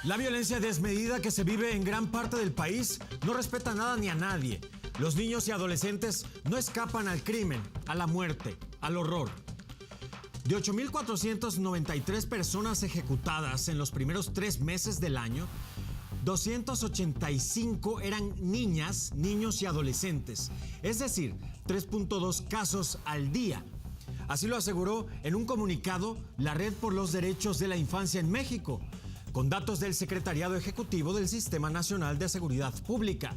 La violencia desmedida que se vive en gran parte del país no respeta nada ni a nadie. Los niños y adolescentes no escapan al crimen, a la muerte, al horror. De 8.493 personas ejecutadas en los primeros 3 meses del año, 285 eran niñas, niños y adolescentes, es decir, 3.2 casos al día. Así lo aseguró en un comunicado la Red por los Derechos de la Infancia en México, con datos del Secretariado Ejecutivo del Sistema Nacional de Seguridad Pública.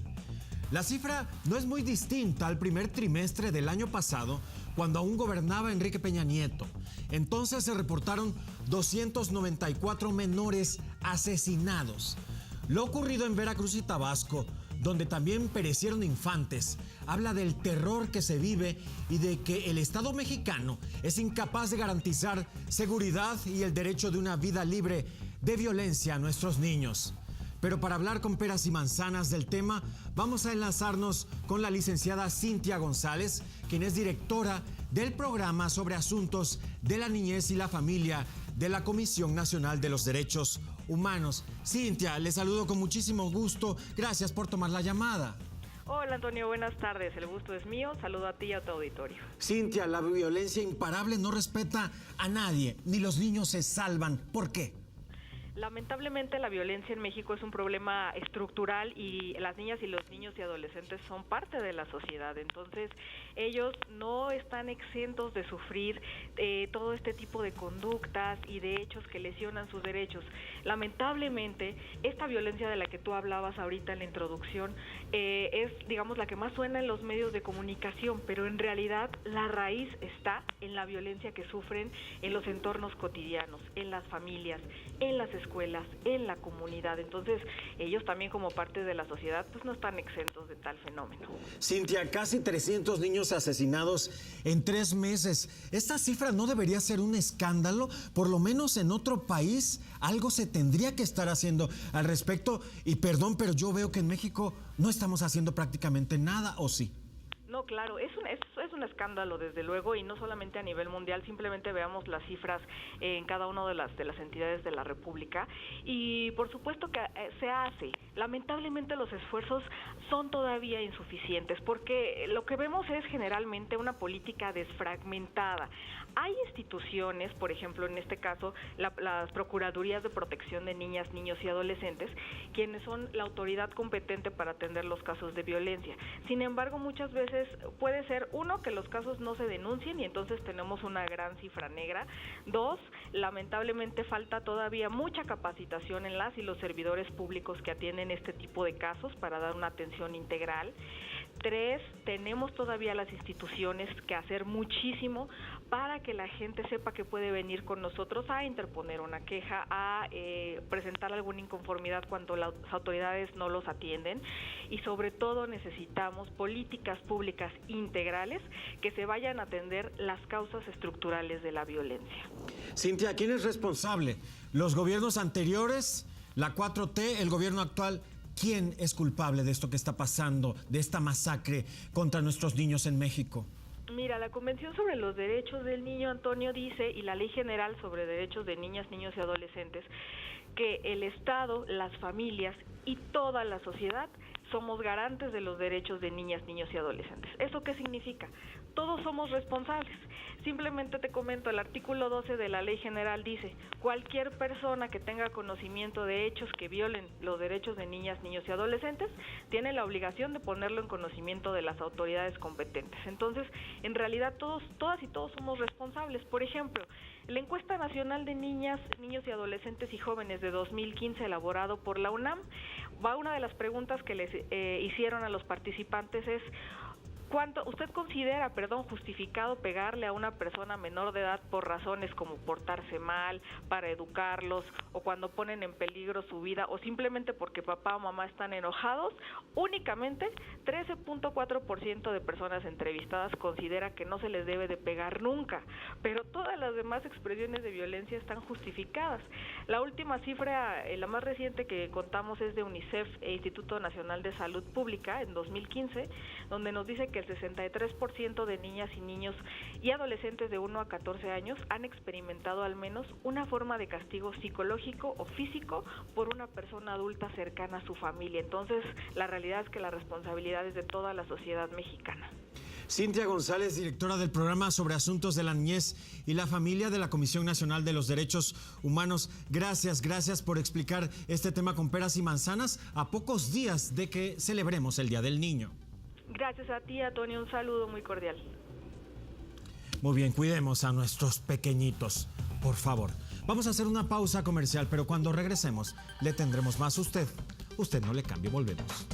La cifra no es muy distinta al primer trimestre del año pasado, cuando aún gobernaba Enrique Peña Nieto. Entonces se reportaron 294 menores asesinados. Lo ocurrido en Veracruz y Tabasco, donde también perecieron infantes, habla del terror que se vive y de que el Estado mexicano es incapaz de garantizar seguridad y el derecho de una vida libre de violencia a nuestros niños. Pero para hablar con peras y manzanas del tema, vamos a enlazarnos con la licenciada Cintia González, quien es directora del programa sobre asuntos de la niñez y la familia de la Comisión Nacional de los Derechos Humanos. Cintia, le saludo con muchísimo gusto. Gracias por tomar la llamada. Hola Antonio, buenas tardes. El gusto es mío. Saludo a ti y a tu auditorio. Cintia, la violencia imparable no respeta a nadie, ni los niños se salvan. ¿Por qué? Lamentablemente la violencia en México es un problema estructural y las niñas y los niños y adolescentes son parte de la sociedad, entonces ellos no están exentos de sufrir todo este tipo de conductas y de hechos que lesionan sus derechos. Lamentablemente esta violencia de la que tú hablabas ahorita en la introducción es, digamos, la que más suena en los medios de comunicación, pero en realidad la raíz está en la violencia que sufren en los entornos cotidianos, en las familias, en las escuelas, en la comunidad. Entonces, ellos también como parte de la sociedad, pues no están exentos de tal fenómeno. Cintia, casi 300 niños asesinados en 3 meses. ¿Esta cifra no debería ser un escándalo? Por lo menos en otro país algo se tendría que estar haciendo al respecto. Y perdón, pero yo veo que en México no estamos haciendo prácticamente nada, ¿o sí? No, claro, es un escándalo desde luego, y no solamente a nivel mundial. Simplemente veamos las cifras en cada una de las entidades de la República y por supuesto que se hace. Lamentablemente los esfuerzos son todavía insuficientes porque lo que vemos es generalmente una política desfragmentada. Hay instituciones, por ejemplo en este caso las Procuradurías de Protección de Niñas, Niños y Adolescentes, quienes son la autoridad competente para atender los casos de violencia. Sin embargo, muchas veces puede ser, uno, que los casos no se denuncien y entonces tenemos una gran cifra negra. 2, lamentablemente falta todavía mucha capacitación en las y los servidores públicos que atienden este tipo de casos para dar una atención integral. 3, tenemos todavía las instituciones que hacer muchísimo para que la gente sepa que puede venir con nosotros a interponer una queja, a presentar alguna inconformidad cuando las autoridades no los atienden, y sobre todo necesitamos políticas públicas integrales que se vayan a atender las causas estructurales de la violencia. Cintia, ¿quién es responsable? ¿Los gobiernos anteriores? ¿La 4T? ¿El gobierno actual? ¿Quién es culpable de esto que está pasando, de esta masacre contra nuestros niños en México? Mira, la Convención sobre los Derechos del Niño, Antonio, dice, y la Ley General sobre Derechos de Niñas, Niños y Adolescentes, que el Estado, las familias y toda la sociedad somos garantes de los derechos de niñas, niños y adolescentes. ¿Eso qué significa? Todos somos responsables. Simplemente te comento, el artículo 12 de la Ley General dice: cualquier persona que tenga conocimiento de hechos que violen los derechos de niñas, niños y adolescentes tiene la obligación de ponerlo en conocimiento de las autoridades competentes. Entonces, en realidad todas y todos somos responsables. Por ejemplo, la encuesta nacional de niñas, niños y adolescentes y jóvenes de 2015 elaborado por la UNAM, una de las preguntas que les hicieron a los participantes es: ¿cuánto usted considera, justificado pegarle a una persona menor de edad por razones como portarse mal, para educarlos, o cuando ponen en peligro su vida, o simplemente porque papá o mamá están enojados? Únicamente 13.4% de personas entrevistadas considera que no se les debe de pegar nunca, pero todas las demás expresiones de violencia están justificadas. La última cifra, la más reciente que contamos, es de UNICEF e Instituto Nacional de Salud Pública en 2015, donde nos dice que que el 63% de niñas y niños y adolescentes de 1 a 14 años han experimentado al menos una forma de castigo psicológico o físico por una persona adulta cercana a su familia. Entonces, la realidad es que la responsabilidad es de toda la sociedad mexicana. Cintia González, directora del Programa sobre Asuntos de la Niñez y la Familia de la Comisión Nacional de los Derechos Humanos. Gracias por explicar este tema con peras y manzanas a pocos días de que celebremos el Día del Niño. Gracias a ti, Antonio. Un saludo muy cordial. Muy bien, cuidemos a nuestros pequeñitos, por favor. Vamos a hacer una pausa comercial, pero cuando regresemos le tendremos más a usted. Usted no le cambie, volvemos.